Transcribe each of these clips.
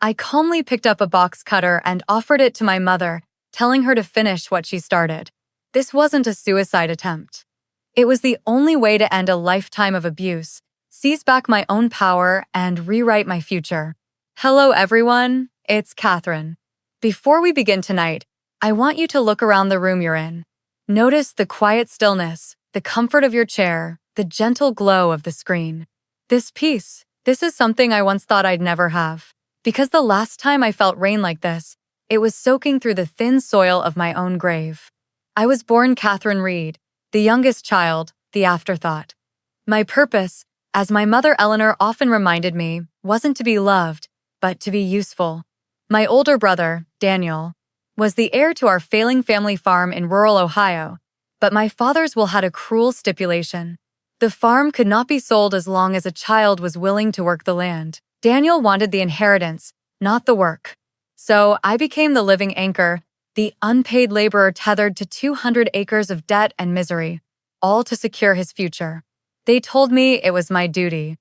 I calmly picked up a box cutter and offered it to my mother, telling her to finish what she started. This wasn't a suicide attempt. It was the only way to end a lifetime of abuse, seize back my own power, and rewrite my future. Hello, everyone. It's Katherine. Before we begin tonight, I want you to look around the room you're in. Notice the quiet stillness, the comfort of your chair, the gentle glow of the screen. This peace, this is something I once thought I'd never have. Because the last time I felt rain like this, it was soaking through the thin soil of my own grave. I was born Katherine Reed, the youngest child, the afterthought. My purpose, as my mother Eleanor often reminded me, wasn't to be loved, but to be useful. My older brother, Daniel, was the heir to our failing family farm in rural Ohio, but my father's will had a cruel stipulation. The farm could not be sold as long as a child was willing to work the land. Daniel wanted the inheritance, not the work. So I became the living anchor, the unpaid laborer tethered to 200 acres of debt and misery, all to secure his future. They told me it was my duty.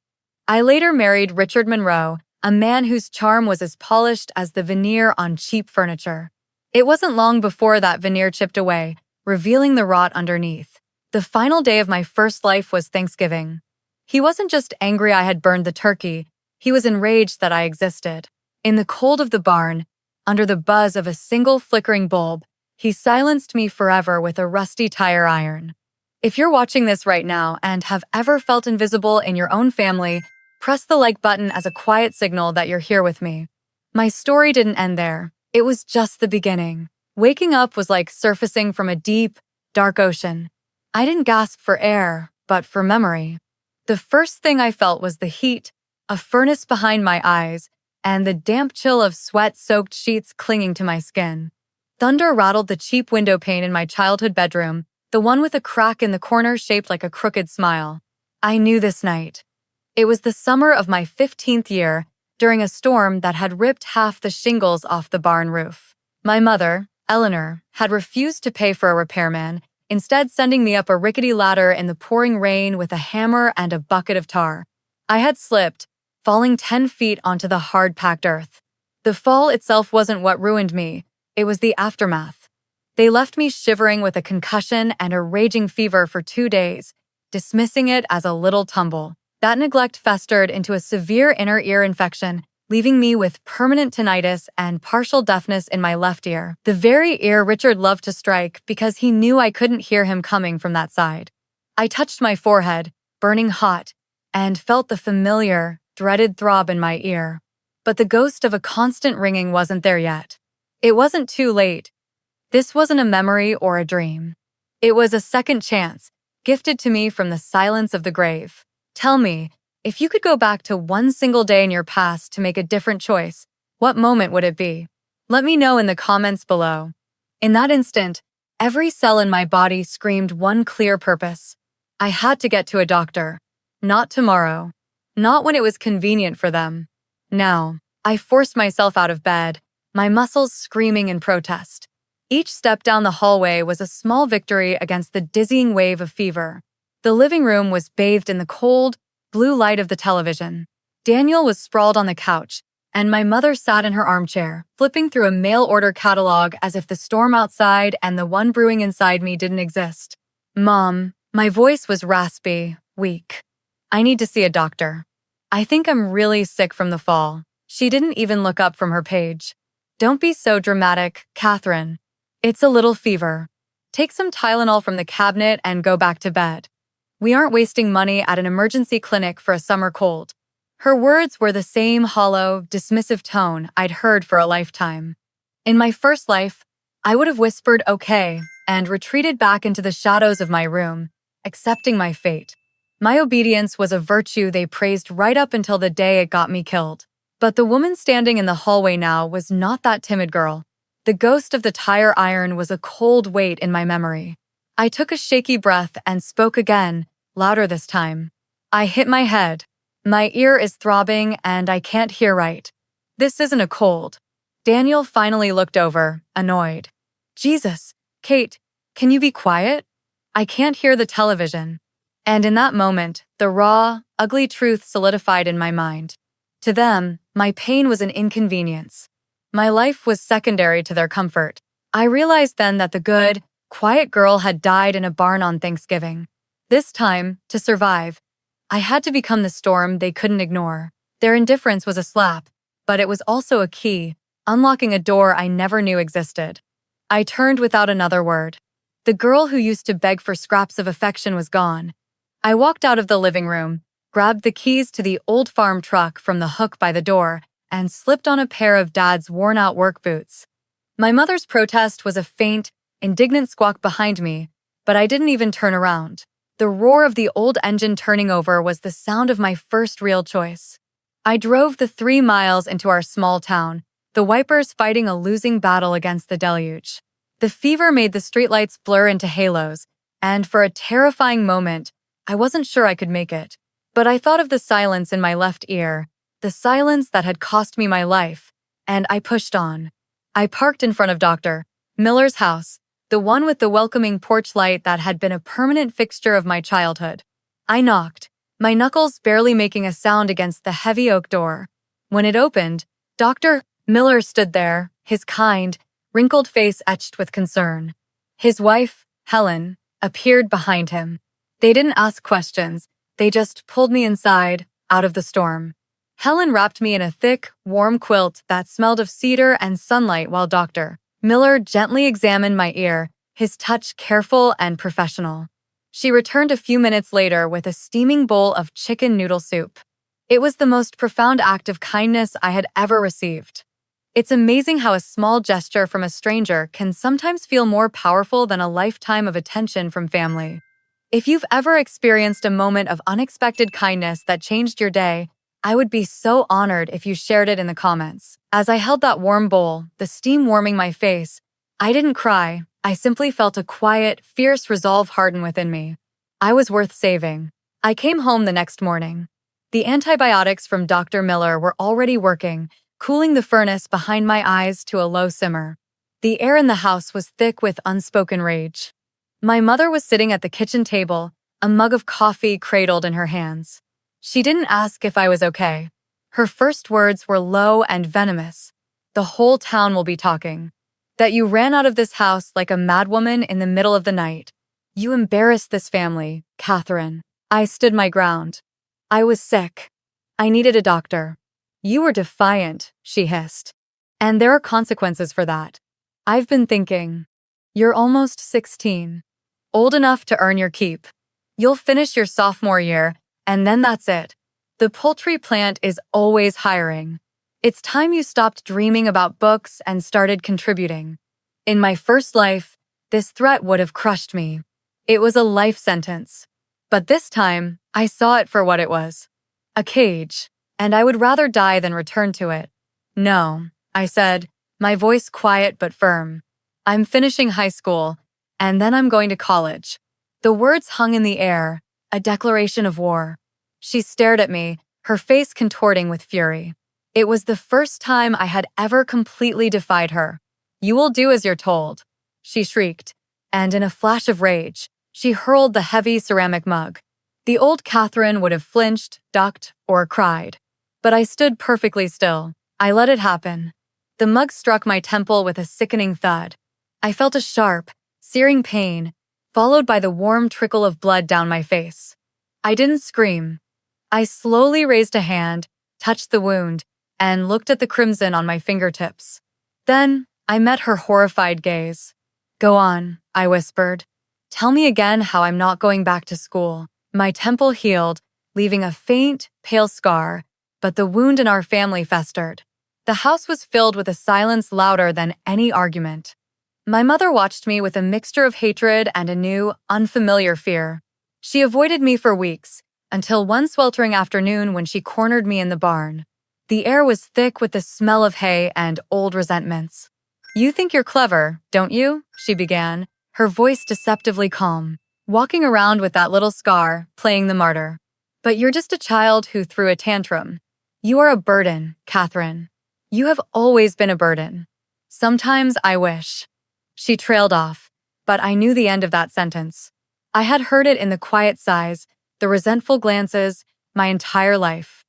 I later married Richard Monroe, a man whose charm was as polished as the veneer on cheap furniture. It wasn't long before that veneer chipped away, revealing the rot underneath. The final day of my first life was Thanksgiving. He wasn't just angry I had burned the turkey, he was enraged that I existed. In the cold of the barn, under the buzz of a single flickering bulb, he silenced me forever with a rusty tire iron. If you're watching this right now and have ever felt invisible in your own family, press the like button as a quiet signal that you're here with me. My story didn't end there. It was just the beginning. Waking up was like surfacing from a deep, dark ocean. I didn't gasp for air, but for memory. The first thing I felt was the heat, a furnace behind my eyes, and the damp chill of sweat-soaked sheets clinging to my skin. Thunder rattled the cheap window pane in my childhood bedroom, the one with a crack in the corner shaped like a crooked smile. I knew this night. It was the summer of my 15th year, during a storm that had ripped half the shingles off the barn roof. My mother, Eleanor, had refused to pay for a repairman, instead sending me up a rickety ladder in the pouring rain with a hammer and a bucket of tar. I had slipped, falling 10 feet onto the hard-packed earth. The fall itself wasn't what ruined me, it was the aftermath. They left me shivering with a concussion and a raging fever for 2 days, dismissing it as a little tumble. That neglect festered into a severe inner ear infection, leaving me with permanent tinnitus and partial deafness in my left ear, the very ear Richard loved to strike because he knew I couldn't hear him coming from that side. I touched my forehead, burning hot, and felt the familiar, dreaded throb in my ear. But the ghost of a constant ringing wasn't there yet. It wasn't too late. This wasn't a memory or a dream. It was a second chance, gifted to me from the silence of the grave. Tell me, if you could go back to one single day in your past to make a different choice, what moment would it be? Let me know in the comments below. In that instant, every cell in my body screamed one clear purpose. I had to get to a doctor. Not tomorrow. Not when it was convenient for them. Now, I forced myself out of bed, my muscles screaming in protest. Each step down the hallway was a small victory against the dizzying wave of fever. The living room was bathed in the cold, blue light of the television. Daniel was sprawled on the couch, and my mother sat in her armchair, flipping through a mail-order catalog as if the storm outside and the one brewing inside me didn't exist. Mom, my voice was raspy, weak. I need to see a doctor. I think I'm really sick from the fall. She didn't even look up from her page. Don't be so dramatic, Katherine. It's a little fever. Take some Tylenol from the cabinet and go back to bed. We aren't wasting money at an emergency clinic for a summer cold. Her words were the same hollow, dismissive tone I'd heard for a lifetime. In my first life, I would have whispered okay and retreated back into the shadows of my room, accepting my fate. My obedience was a virtue they praised right up until the day it got me killed. But the woman standing in the hallway now was not that timid girl. The ghost of the tire iron was a cold weight in my memory. I took a shaky breath and spoke again, louder this time. I hit my head. My ear is throbbing and I can't hear right. This isn't a cold. Daniel finally looked over, annoyed. Jesus, Kate, can you be quiet? I can't hear the television. And in that moment, the raw, ugly truth solidified in my mind. To them, My pain was an inconvenience. My life was secondary to their comfort. I realized then that the good, quiet girl had died in a barn on Thanksgiving. This time, to survive, I had to become the storm they couldn't ignore. Their indifference was a slap, but it was also a key, unlocking a door I never knew existed. I turned without another word. The girl who used to beg for scraps of affection was gone. I walked out of the living room, grabbed the keys to the old farm truck from the hook by the door, and slipped on a pair of Dad's worn-out work boots. My mother's protest was a faint, indignant squawk behind me, but I didn't even turn around. The roar of the old engine turning over was the sound of my first real choice. I drove the 3 miles into our small town, the wipers fighting a losing battle against the deluge. The fever made the streetlights blur into halos, and for a terrifying moment, I wasn't sure I could make it. But I thought of the silence in my left ear, the silence that had cost me my life, and I pushed on. I parked in front of Dr. Miller's house, the one with the welcoming porch light that had been a permanent fixture of my childhood. I knocked, my knuckles barely making a sound against the heavy oak door. When it opened, Dr. Miller stood there, his kind, wrinkled face etched with concern. His wife, Helen, appeared behind him. They didn't ask questions, they just pulled me inside, out of the storm. Helen wrapped me in a thick, warm quilt that smelled of cedar and sunlight while Dr. Miller gently examined my ear, his touch careful and professional. She returned a few minutes later with a steaming bowl of chicken noodle soup. It was the most profound act of kindness I had ever received. It's amazing how a small gesture from a stranger can sometimes feel more powerful than a lifetime of attention from family. If you've ever experienced a moment of unexpected kindness that changed your day, I would be so honored if you shared it in the comments. As I held that warm bowl, the steam warming my face, I didn't cry. I simply felt a quiet, fierce resolve harden within me. I was worth saving. I came home the next morning. The antibiotics from Dr. Miller were already working, cooling the furnace behind my eyes to a low simmer. The air in the house was thick with unspoken rage. My mother was sitting at the kitchen table, a mug of coffee cradled in her hands. She didn't ask if I was okay. Her first words were low and venomous. The whole town will be talking. That you ran out of this house like a madwoman in the middle of the night. You embarrassed this family, Katherine. I stood my ground. I was sick. I needed a doctor. You were defiant, she hissed. And there are consequences for that. I've been thinking. You're almost 16. Old enough to earn your keep. You'll finish your sophomore year, and then that's it. The poultry plant is always hiring. It's time you stopped dreaming about books and started contributing. In my first life, this threat would have crushed me. It was a life sentence. But this time, I saw it for what it was. A cage, and I would rather die than return to it. No, I said, my voice quiet but firm. I'm finishing high school, and then I'm going to college. The words hung in the air, a declaration of war. She stared at me, her face contorting with fury. It was the first time I had ever completely defied her. You will do as you're told, she shrieked, and in a flash of rage, she hurled the heavy ceramic mug. The old Katherine would have flinched, ducked, or cried. But I stood perfectly still. I let it happen. The mug struck my temple with a sickening thud. I felt a sharp, searing pain, followed by the warm trickle of blood down my face. I didn't scream. I slowly raised a hand, touched the wound, and looked at the crimson on my fingertips. Then, I met her horrified gaze. Go on, I whispered. Tell me again how I'm not going back to school. My temple healed, leaving a faint, pale scar, but the wound in our family festered. The house was filled with a silence louder than any argument. My mother watched me with a mixture of hatred and a new, unfamiliar fear. She avoided me for weeks, until one sweltering afternoon when she cornered me in the barn. The air was thick with the smell of hay and old resentments. You think you're clever, don't you? She began, her voice deceptively calm, walking around with that little scar, playing the martyr. But you're just a child who threw a tantrum. You are a burden, Katherine. You have always been a burden. Sometimes I wish. She trailed off, but I knew the end of that sentence. I had heard it in the quiet sighs, the resentful glances, my entire life.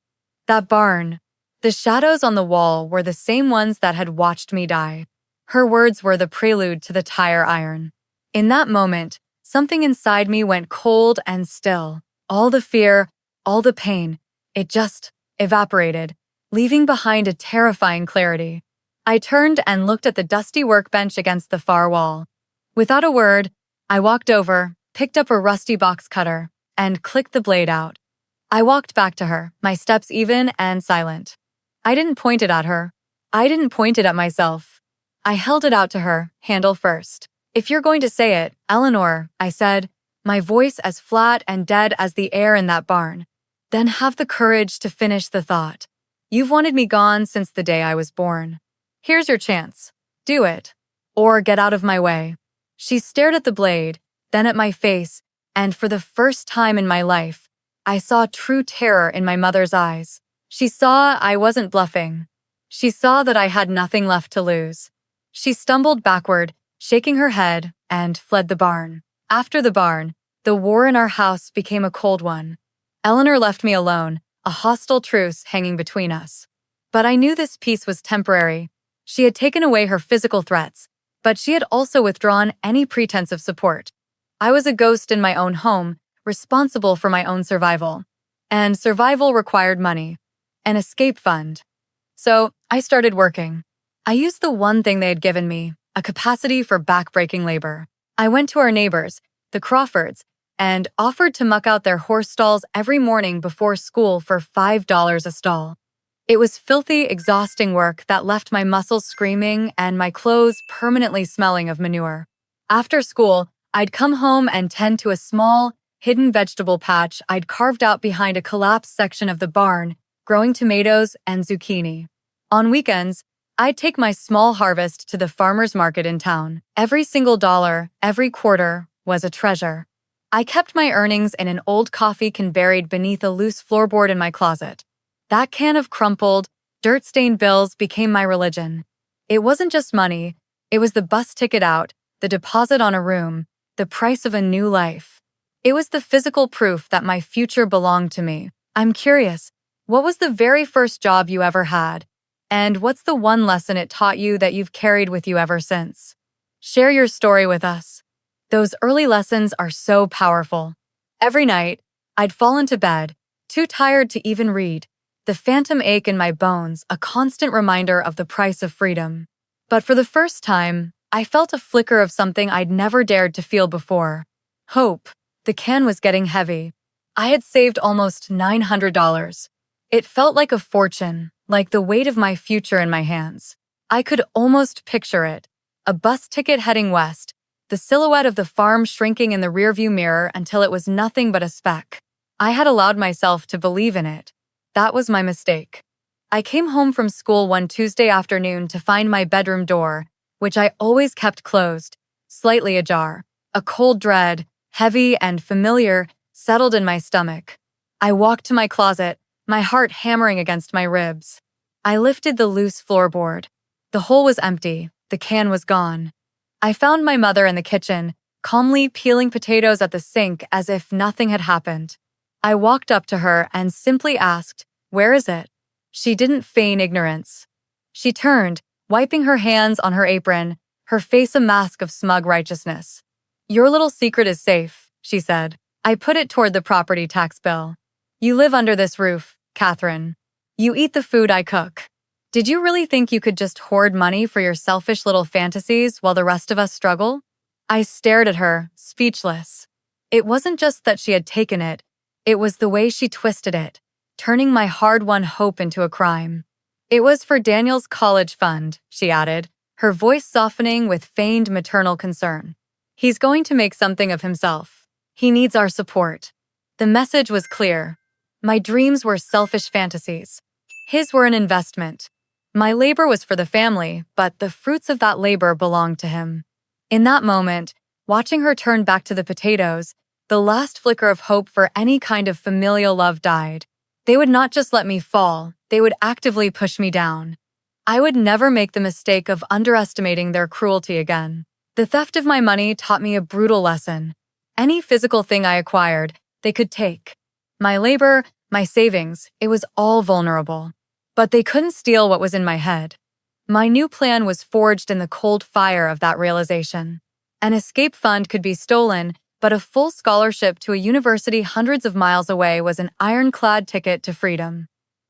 That barn, The shadows on the wall were the same ones that had watched me die. Her words were the prelude to the tire iron. In that moment, something inside me went cold and still. All the fear, all the pain, it just evaporated, leaving behind a terrifying clarity. I turned and looked at the dusty workbench against the far wall. Without a word, I walked over, picked up a rusty box cutter, and clicked the blade out. I walked back to her, my steps even and silent. I didn't point it at her. I didn't point it at myself. I held it out to her, handle first. "If you're going to say it, Eleanor," I said, my voice as flat and dead as the air in that barn, "then have the courage to finish the thought. You've wanted me gone since the day I was born. Here's your chance. Do it. Or get out of my way." She stared at the blade, then at my face, and for the first time in my life, I saw true terror in my mother's eyes. She saw I wasn't bluffing. She saw that I had nothing left to lose. She stumbled backward, shaking her head, and fled the barn. After the barn, the war in our house became a cold one. Eleanor left me alone, a hostile truce hanging between us. But I knew this peace was temporary. She had taken away her physical threats, but she had also withdrawn any pretense of support. I was a ghost in my own home, responsible for my own survival. And survival required money, an escape fund. So I started working. I used the one thing they had given me, a capacity for back-breaking labor. I went to our neighbors, the Crawfords, and offered to muck out their horse stalls every morning before school for $5 a stall. It was filthy, exhausting work that left my muscles screaming and my clothes permanently smelling of manure. After school, I'd come home and tend to a small, hidden vegetable patch I'd carved out behind a collapsed section of the barn, growing tomatoes and zucchini. On weekends, I'd take my small harvest to the farmer's market in town. Every single dollar, every quarter, was a treasure. I kept my earnings in an old coffee can buried beneath a loose floorboard in my closet. That can of crumpled, dirt-stained bills became my religion. It wasn't just money, it was the bus ticket out, the deposit on a room, the price of a new life. It was the physical proof that my future belonged to me. I'm curious, what was the very first job you ever had? And what's the one lesson it taught you that you've carried with you ever since? Share your story with us. Those early lessons are so powerful. Every night, I'd fall into bed, too tired to even read, the phantom ache in my bones a constant reminder of the price of freedom. But for the first time, I felt a flicker of something I'd never dared to feel before. Hope. The can was getting heavy. I had saved almost $900. It felt like a fortune, like the weight of my future in my hands. I could almost picture it. A bus ticket heading west, the silhouette of the farm shrinking in the rearview mirror until it was nothing but a speck. I had allowed myself to believe in it. That was my mistake. I came home from school one Tuesday afternoon to find my bedroom door, which I always kept closed, slightly ajar. A cold dread, heavy and familiar, settled in my stomach. I walked to my closet, my heart hammering against my ribs. I lifted the loose floorboard. The hole was empty. The can was gone. I found my mother in the kitchen, calmly peeling potatoes at the sink as if nothing had happened. I walked up to her and simply asked, "Where is it?" She didn't feign ignorance. She turned, wiping her hands on her apron, her face a mask of smug righteousness. "Your little secret is safe," she said. I put it toward the property tax bill. "You live under this roof, Katherine. You eat the food I cook. Did you really think you could just hoard money for your selfish little fantasies while the rest of us struggle?" I stared at her, speechless. It wasn't just that she had taken it, it was the way she twisted it, turning my hard-won hope into a crime. "It was for Daniel's college fund," she added, her voice softening with feigned maternal concern. "He's going to make something of himself. He needs our support." The message was clear. My dreams were selfish fantasies. His were an investment. My labor was for the family, but the fruits of that labor belonged to him. In that moment, watching her turn back to the potatoes, the last flicker of hope for any kind of familial love died. They would not just let me fall, they would actively push me down. I would never make the mistake of underestimating their cruelty again. The theft of my money taught me a brutal lesson. Any physical thing I acquired, they could take. My labor, my savings, it was all vulnerable. But they couldn't steal what was in my head. My new plan was forged in the cold fire of that realization. An escape fund could be stolen, but a full scholarship to a university hundreds of miles away was an ironclad ticket to freedom.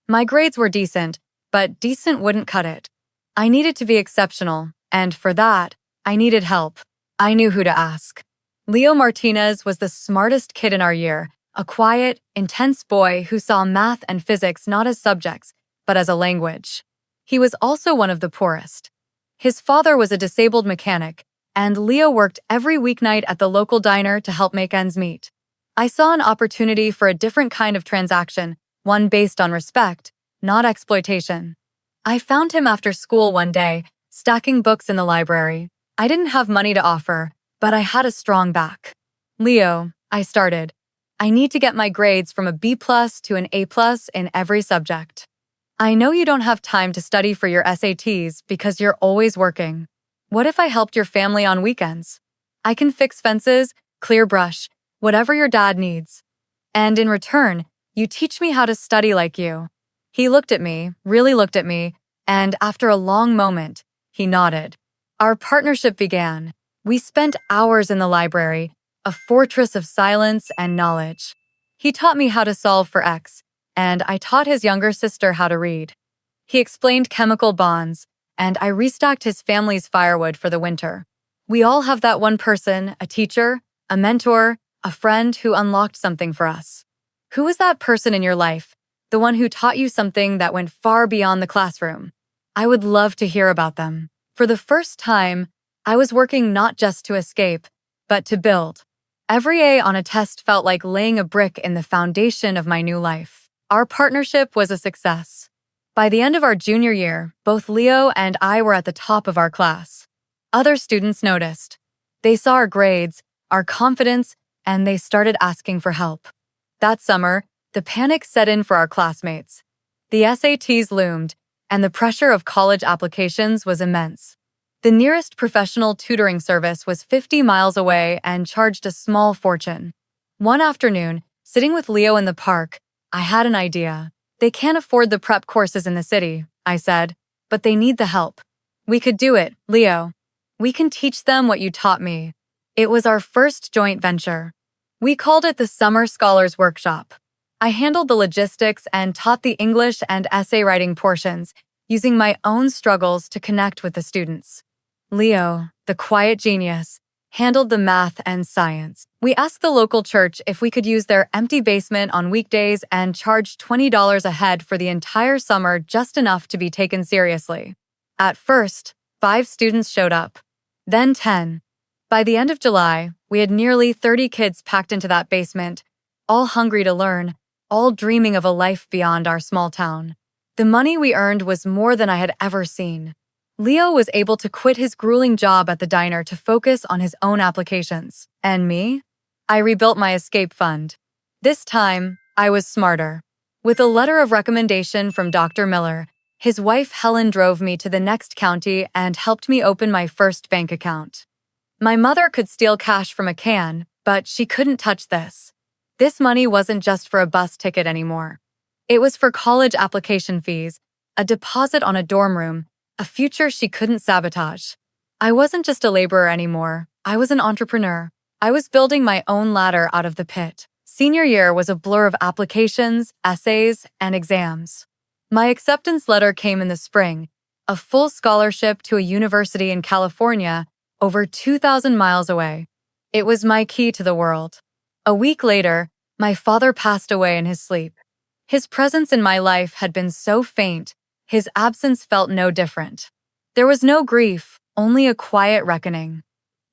My grades were decent, but decent wouldn't cut it. I needed to be exceptional, and for that, I needed help. I knew who to ask. Leo Martinez was the smartest kid in our year, a quiet, intense boy who saw math and physics not as subjects, but as a language. He was also one of the poorest. His father was a disabled mechanic, and Leo worked every weeknight at the local diner to help make ends meet. I saw an opportunity for a different kind of transaction, one based on respect, not exploitation. I found him after school one day, stacking books in the library. I didn't have money to offer, but I had a strong back. Leo, I started. I need to get my grades from a B+ to an A+ in every subject. I know you don't have time to study for your SATs because you're always working. What if I helped your family on weekends? I can fix fences, clear brush, whatever your dad needs. And in return, you teach me how to study like you. He looked at me, really looked at me, and after a long moment, he nodded. Our partnership began. We spent hours in the library, a fortress of silence and knowledge. He taught me how to solve for X, and I taught his younger sister how to read. He explained chemical bonds, and I restocked his family's firewood for the winter. We all have that one person, a teacher, a mentor, a friend who unlocked something for us. Who was that person in your life? The one who taught you something that went far beyond the classroom? I would love to hear about them. For the first time, I was working not just to escape, but to build. Every A on a test felt like laying a brick in the foundation of my new life. Our partnership was a success. By the end of our junior year, both Leo and I were at the top of our class. Other students noticed. They saw our grades, our confidence, and they started asking for help. That summer, the panic set in for our classmates. The SATs loomed, and the pressure of college applications was immense. The nearest professional tutoring service was 50 miles away and charged a small fortune. One afternoon, sitting with Leo in the park, I had an idea. They can't afford the prep courses in the city, I said, but they need the help. We could do it, Leo. We can teach them what you taught me. It was our first joint venture. We called it the Summer Scholars Workshop. I handled the logistics and taught the English and essay writing portions, using my own struggles to connect with the students. Leo, the quiet genius, handled the math and science. We asked the local church if we could use their empty basement on weekdays and charge $20 a head for the entire summer, just enough to be taken seriously. At first, 5 students showed up, then 10. By the end of July, we had nearly 30 kids packed into that basement, all hungry to learn, all dreaming of a life beyond our small town. The money we earned was more than I had ever seen. Leo was able to quit his grueling job at the diner to focus on his own applications. And me? I rebuilt my escape fund. This time, I was smarter. With a letter of recommendation from Dr. Miller, his wife Helen drove me to the next county and helped me open my first bank account. My mother could steal cash from a can, but she couldn't touch this. This money wasn't just for a bus ticket anymore. It was for college application fees, a deposit on a dorm room, a future she couldn't sabotage. I wasn't just a laborer anymore. I was an entrepreneur. I was building my own ladder out of the pit. Senior year was a blur of applications, essays, and exams. My acceptance letter came in the spring, a full scholarship to a university in California, over 2,000 miles away. It was my key to the world. A week later, my father passed away in his sleep. His presence in my life had been so faint, his absence felt no different. There was no grief, only a quiet reckoning.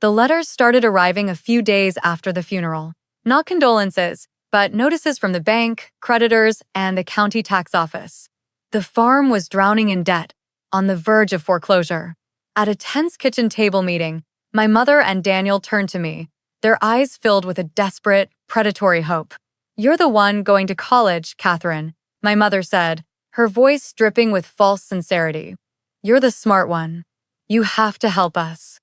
The letters started arriving a few days after the funeral. Not condolences, but notices from the bank, creditors, and the county tax office. The farm was drowning in debt, on the verge of foreclosure. At a tense kitchen table meeting, my mother and Daniel turned to me, their eyes filled with a desperate, predatory hope. "You're the one going to college, Katherine," my mother said, her voice dripping with false sincerity. "You're the smart one. You have to help us.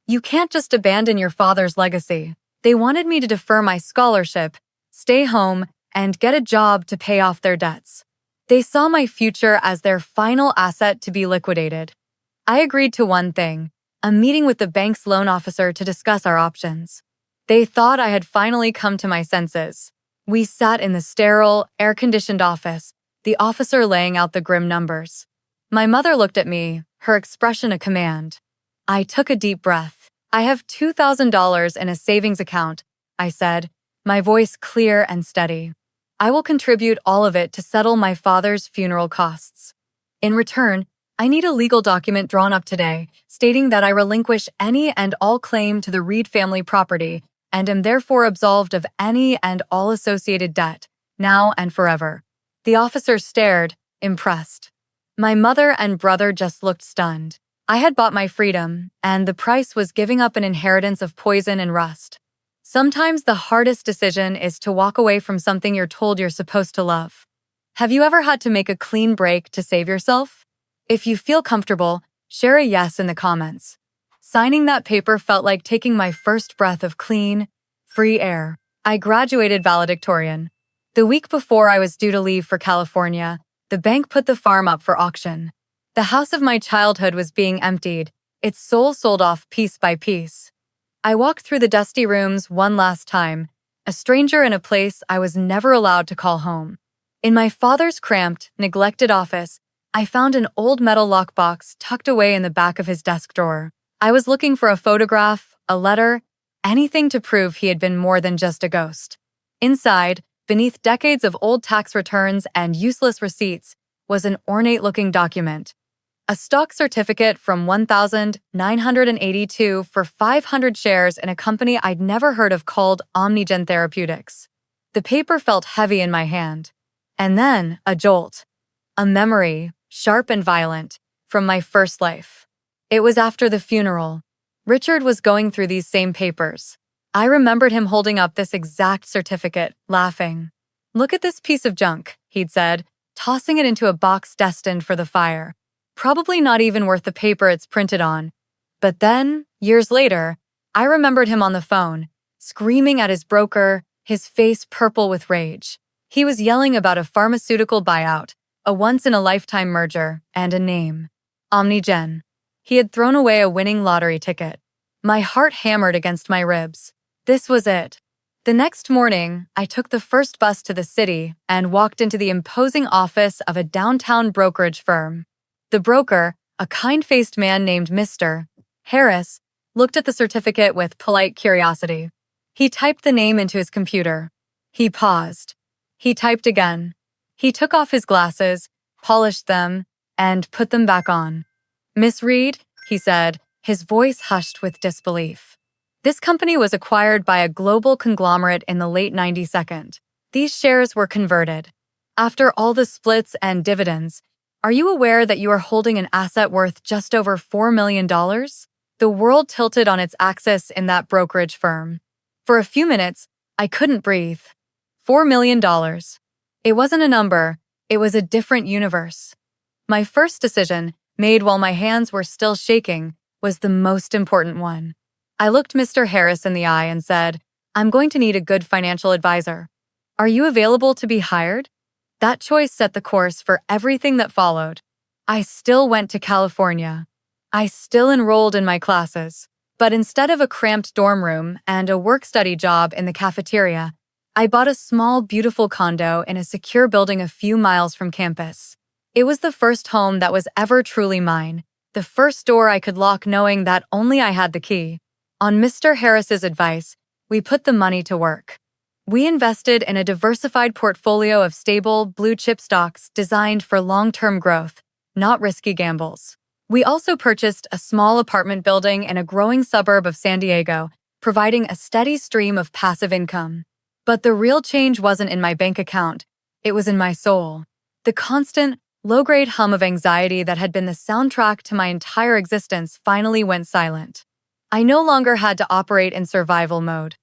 You can't just abandon your father's legacy." They wanted me to defer my scholarship, stay home, and get a job to pay off their debts. They saw my future as their final asset to be liquidated. I agreed to one thing, a meeting with the bank's loan officer to discuss our options. They thought I had finally come to my senses. We sat in the sterile, air-conditioned office, the officer laying out the grim numbers. My mother looked at me, her expression a command. I took a deep breath. I have $2,000 in a savings account, I said, my voice clear and steady. I will contribute all of it to settle my father's funeral costs. In return, I need a legal document drawn up today, stating that I relinquish any and all claim to the Reed family property and am therefore absolved of any and all associated debt, now and forever. The officer stared, impressed. My mother and brother just looked stunned. I had bought my freedom, and the price was giving up an inheritance of poison and rust. Sometimes the hardest decision is to walk away from something you're told you're supposed to love. Have you ever had to make a clean break to save yourself? If you feel comfortable, share a yes in the comments. Signing that paper felt like taking my first breath of clean, free air. I graduated valedictorian. The week before I was due to leave for California, the bank put the farm up for auction. The house of my childhood was being emptied, its soul sold off piece by piece. I walked through the dusty rooms one last time, a stranger in a place I was never allowed to call home. In my father's cramped, neglected office, I found an old metal lockbox tucked away in the back of his desk drawer. I was looking for a photograph, a letter, anything to prove he had been more than just a ghost. Inside, beneath decades of old tax returns and useless receipts, was an ornate-looking document. A stock certificate from 1982 for 500 shares in a company I'd never heard of called Omnigen Therapeutics. The paper felt heavy in my hand. And then, a jolt. A memory, sharp and violent, from my first life. It was after the funeral. Richard was going through these same papers. I remembered him holding up this exact certificate, laughing. "Look at this piece of junk," he'd said, tossing it into a box destined for the fire. Probably not even worth the paper it's printed on. But then, years later, I remembered him on the phone, screaming at his broker, his face purple with rage. He was yelling about a pharmaceutical buyout, a once-in-a-lifetime merger, and a name. Omnigen. He had thrown away a winning lottery ticket. My heart hammered against my ribs. This was it. The next morning, I took the first bus to the city and walked into the imposing office of a downtown brokerage firm. The broker, a kind-faced man named Mr. Harris, looked at the certificate with polite curiosity. He typed the name into his computer. He paused. He typed again. He took off his glasses, polished them, and put them back on. "Miss Reed," he said, his voice hushed with disbelief. This company was acquired by a global conglomerate in the late 92nd. These shares were converted. After all the splits and dividends, are you aware that you are holding an asset worth just over $4 million? The world tilted on its axis in that brokerage firm. For a few minutes, I couldn't breathe. $4 million. It wasn't a number, it was a different universe. My first decision, made while my hands were still shaking, was the most important one. I looked Mr. Harris in the eye and said, "I'm going to need a good financial advisor. Are you available to be hired?" That choice set the course for everything that followed. I still went to California. I still enrolled in my classes. But instead of a cramped dorm room and a work-study job in the cafeteria, I bought a small, beautiful condo in a secure building a few miles from campus. It was the first home that was ever truly mine, the first door I could lock knowing that only I had the key. On Mr. Harris's advice, we put the money to work. We invested in a diversified portfolio of stable, blue-chip stocks designed for long-term growth, not risky gambles. We also purchased a small apartment building in a growing suburb of San Diego, providing a steady stream of passive income. But the real change wasn't in my bank account, it was in my soul. The constant, low-grade hum of anxiety that had been the soundtrack to my entire existence finally went silent. I no longer had to operate in survival mode.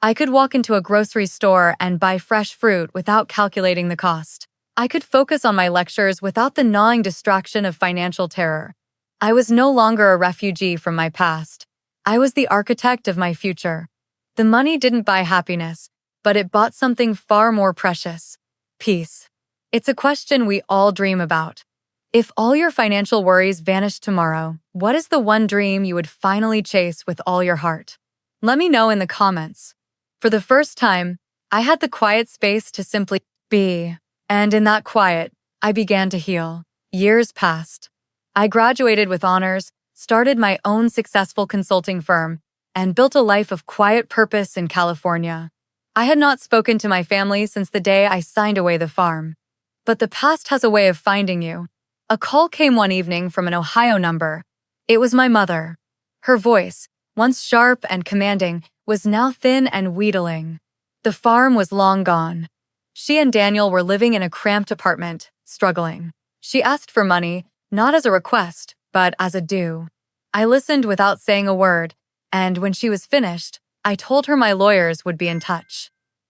I could walk into a grocery store and buy fresh fruit without calculating the cost. I could focus on my lectures without the gnawing distraction of financial terror. I was no longer a refugee from my past. I was the architect of my future. The money didn't buy happiness, but it bought something far more precious: peace. It's a question we all dream about. If all your financial worries vanished tomorrow, what is the one dream you would finally chase with all your heart? Let me know in the comments. For the first time, I had the quiet space to simply be. And in that quiet, I began to heal. Years passed. I graduated with honors, started my own successful consulting firm, and built a life of quiet purpose in California. I had not spoken to my family since the day I signed away the farm. But the past has a way of finding you. A call came one evening from an Ohio number. It was my mother. Her voice, once sharp and commanding, was now thin and wheedling. The farm was long gone. She and Daniel were living in a cramped apartment, struggling. She asked for money, not as a request, but as a due. I listened without saying a word, and when she was finished, I told her my lawyers would be in touch.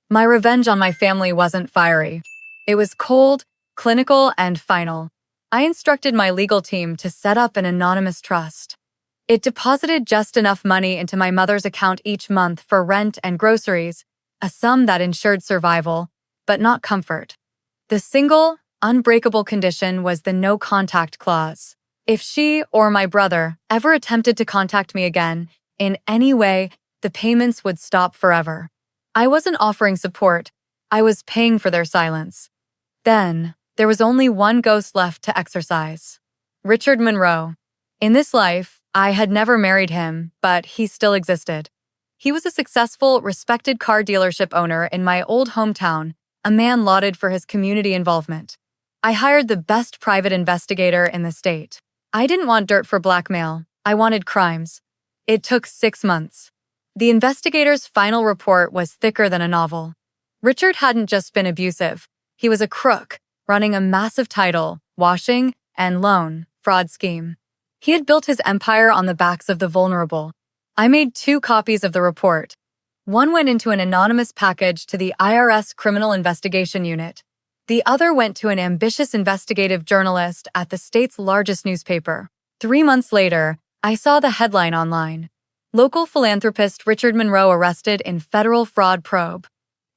My revenge on my family wasn't fiery. It was cold, clinical, and final. I instructed my legal team to set up an anonymous trust. It deposited just enough money into my mother's account each month for rent and groceries, a sum that ensured survival, but not comfort. The single, unbreakable condition was the no-contact clause. If she or my brother ever attempted to contact me again, in any way, the payments would stop forever. I wasn't offering support. I was paying for their silence. Then, there was only one ghost left to exorcise. Richard Monroe. In this life, I had never married him, but he still existed. He was a successful, respected car dealership owner in my old hometown, a man lauded for his community involvement. I hired the best private investigator in the state. I didn't want dirt for blackmail. I wanted crimes. It took 6 months. The investigator's final report was thicker than a novel. Richard hadn't just been abusive. He was a crook, running a massive title, washing, and loan fraud scheme. He had built his empire on the backs of the vulnerable. I made 2 copies of the report. One went into an anonymous package to the IRS Criminal Investigation Unit. The other went to an ambitious investigative journalist at the state's largest newspaper. 3 months later, I saw the headline online. Local philanthropist Richard Monroe arrested in federal fraud probe.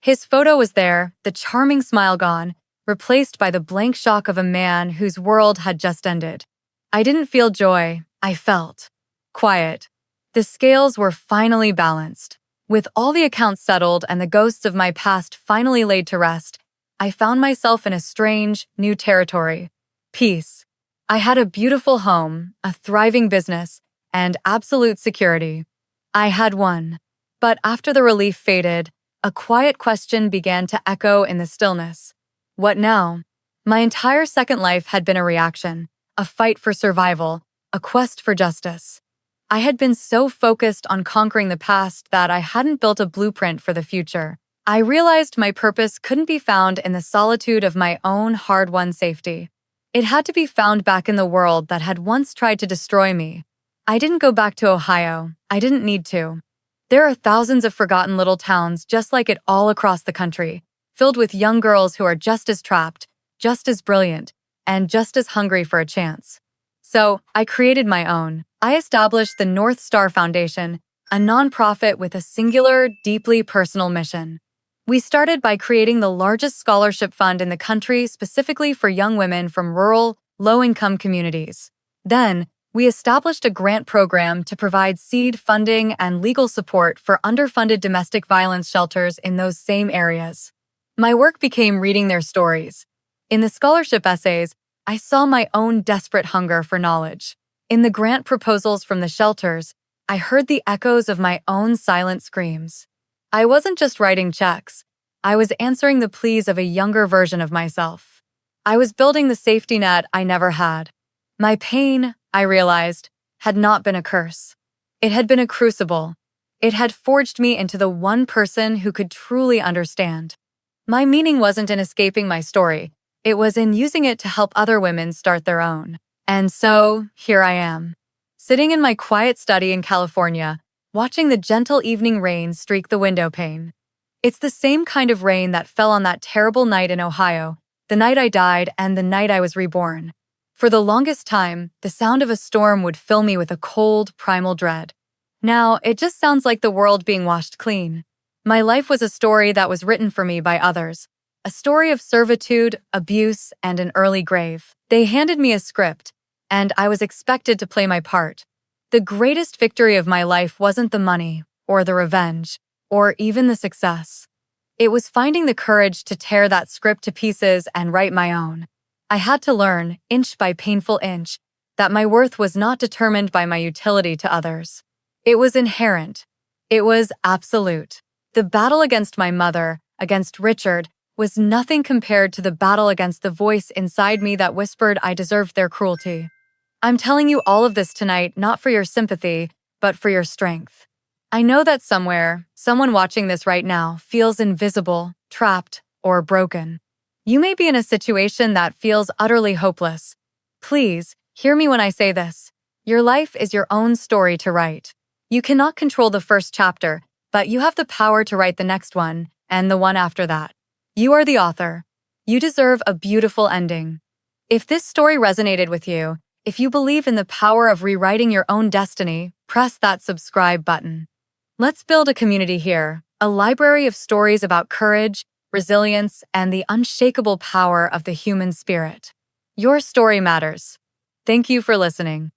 His photo was there, the charming smile gone, replaced by the blank shock of a man whose world had just ended. I didn't feel joy, I felt quiet. The scales were finally balanced. With all the accounts settled and the ghosts of my past finally laid to rest, I found myself in a strange, new territory. Peace. I had a beautiful home, a thriving business, and absolute security. I had won. But after the relief faded, a quiet question began to echo in the stillness. What now? My entire second life had been a reaction, a fight for survival, a quest for justice. I had been so focused on conquering the past that I hadn't built a blueprint for the future. I realized my purpose couldn't be found in the solitude of my own hard-won safety. It had to be found back in the world that had once tried to destroy me. I didn't go back to Ohio. I didn't need to. There are thousands of forgotten little towns just like it all across the country, filled with young girls who are just as trapped, just as brilliant, and just as hungry for a chance. So, I created my own. I established the North Star Foundation, a nonprofit with a singular, deeply personal mission. We started by creating the largest scholarship fund in the country specifically for young women from rural, low-income communities. Then, we established a grant program to provide seed funding and legal support for underfunded domestic violence shelters in those same areas. My work became reading their stories. In the scholarship essays, I saw my own desperate hunger for knowledge. In the grant proposals from the shelters, I heard the echoes of my own silent screams. I wasn't just writing checks. I was answering the pleas of a younger version of myself. I was building the safety net I never had. My pain, I realized, had not been a curse. It had been a crucible. It had forged me into the one person who could truly understand. My meaning wasn't in escaping my story. It was in using it to help other women start their own. And so, here I am, sitting in my quiet study in California, watching the gentle evening rain streak the window pane. It's the same kind of rain that fell on that terrible night in Ohio, the night I died and the night I was reborn. For the longest time, the sound of a storm would fill me with a cold, primal dread. Now, it just sounds like the world being washed clean. My life was a story that was written for me by others, A story of servitude, abuse, and an early grave. They handed me a script, and I was expected to play my part. The greatest victory of my life wasn't the money, or the revenge, or even the success. It was finding the courage to tear that script to pieces and write my own. I had to learn, inch by painful inch, that my worth was not determined by my utility to others. It was inherent. It was absolute. The battle against my mother, against Richard, was nothing compared to the battle against the voice inside me that whispered I deserved their cruelty. I'm telling you all of this tonight not for your sympathy, but for your strength. I know that somewhere, someone watching this right now feels invisible, trapped, or broken. You may be in a situation that feels utterly hopeless. Please, hear me when I say this. Your life is your own story to write. You cannot control the first chapter, but you have the power to write the next one, and the one after that. You are the author. You deserve a beautiful ending. If this story resonated with you, if you believe in the power of rewriting your own destiny, press that subscribe button. Let's build a community here, a library of stories about courage, resilience, and the unshakable power of the human spirit. Your story matters. Thank you for listening.